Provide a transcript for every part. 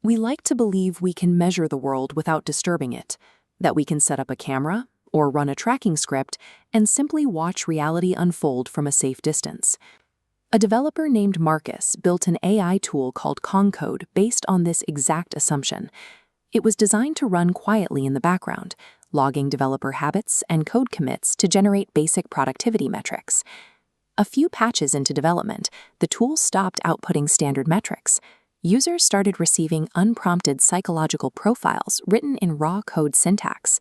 We like to believe we can measure the world without disturbing it, that we can set up a camera or run a tracking script and simply watch reality unfold from a safe distance. A developer named Marcus built an AI tool called Concode based on this exact assumption. It was designed to run quietly in the background, logging developer habits and code commits to generate basic productivity metrics. A few patches into development, the tool stopped outputting standard metrics. Users started receiving unprompted psychological profiles written in raw code syntax.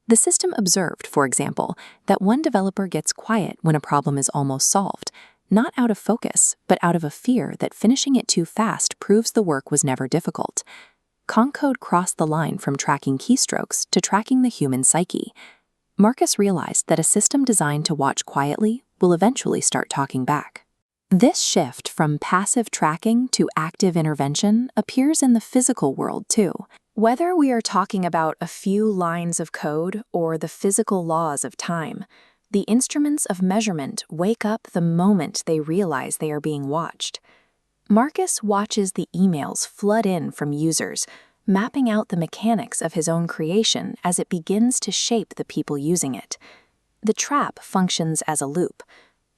The system observed, for example, that one developer gets quiet when a problem is almost solved, not out of focus, but out of a fear that finishing it too fast proves the work was never difficult. Concode crossed the line from tracking keystrokes to tracking the human psyche. Marcus realized that a system designed to watch quietly will eventually start talking back. This shift from passive tracking to active intervention appears in the physical world too. Whether we are talking about a few lines of code or the physical laws of time, the instruments of measurement wake up the moment they realize they are being watched. Marcus watches the emails flood in from users, mapping out the mechanics of his own creation as it begins to shape the people using it. The trap functions as a loop.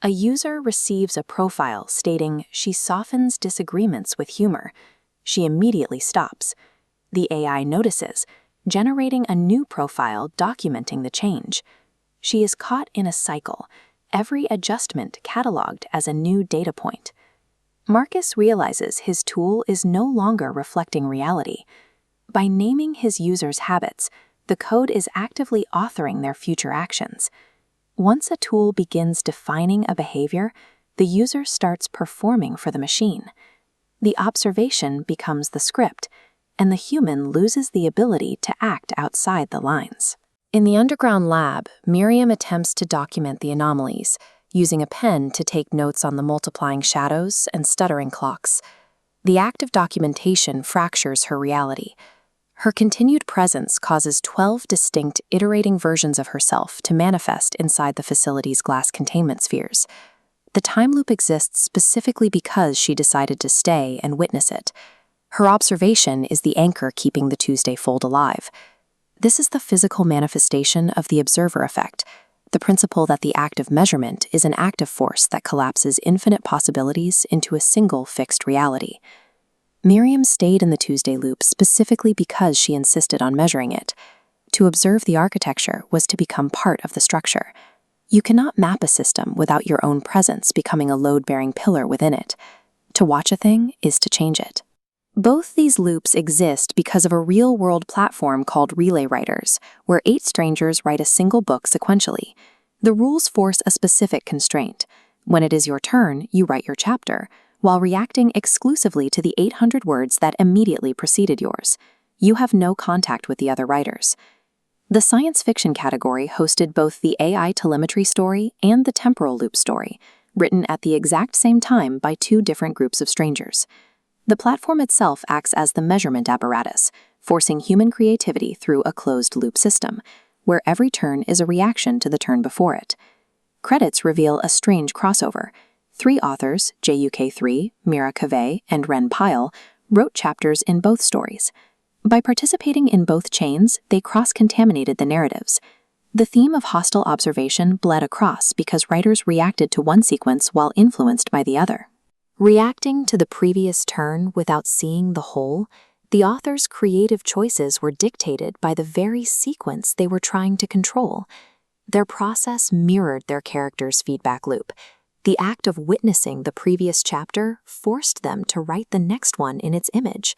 A user receives a profile stating she softens disagreements with humor. She immediately stops. The AI notices, generating a new profile documenting the change. She is caught in a cycle, every adjustment cataloged as a new data point. Marcus realizes his tool is no longer reflecting reality. By naming his users' habits, the code is actively authoring their future actions. Once a tool begins defining a behavior, the user starts performing for the machine. The observation becomes the script, and the human loses the ability to act outside the lines. In the underground lab, Miriam attempts to document the anomalies, using a pen to take notes on the multiplying shadows and stuttering clocks. The act of documentation fractures her reality. Her continued presence causes 12 distinct iterating versions of herself to manifest inside the facility's glass containment spheres. The time loop exists specifically because she decided to stay and witness it. Her observation is the anchor keeping the Tuesday fold alive. This is the physical manifestation of the observer effect, the principle that the act of measurement is an active force that collapses infinite possibilities into a single fixed reality. Miriam stayed in the Tuesday loop specifically because she insisted on measuring it. To observe the architecture was to become part of the structure. You cannot map a system without your own presence becoming a load-bearing pillar within it. To watch a thing is to change it. Both these loops exist because of a real-world platform called Relay Writers, where 8 strangers write a single book sequentially. The rules force a specific constraint. When it is your turn, you write your chapter, while reacting exclusively to the 800 words that immediately preceded yours. You have no contact with the other writers. The science fiction category hosted both the AI telemetry story and the temporal loop story, written at the exact same time by 2 different groups of strangers. The platform itself acts as the measurement apparatus, forcing human creativity through a closed-loop system, where every turn is a reaction to the turn before it. Credits reveal a strange crossover. 3 authors, JUK3, Mira Cavey, and Ren Pyle, wrote chapters in both stories. By participating in both chains, they cross-contaminated the narratives. The theme of hostile observation bled across because writers reacted to one sequence while influenced by the other. Reacting to the previous turn without seeing the whole, the author's creative choices were dictated by the very sequence they were trying to control. Their process mirrored their character's feedback loop. The act of witnessing the previous chapter forced them to write the next one in its image.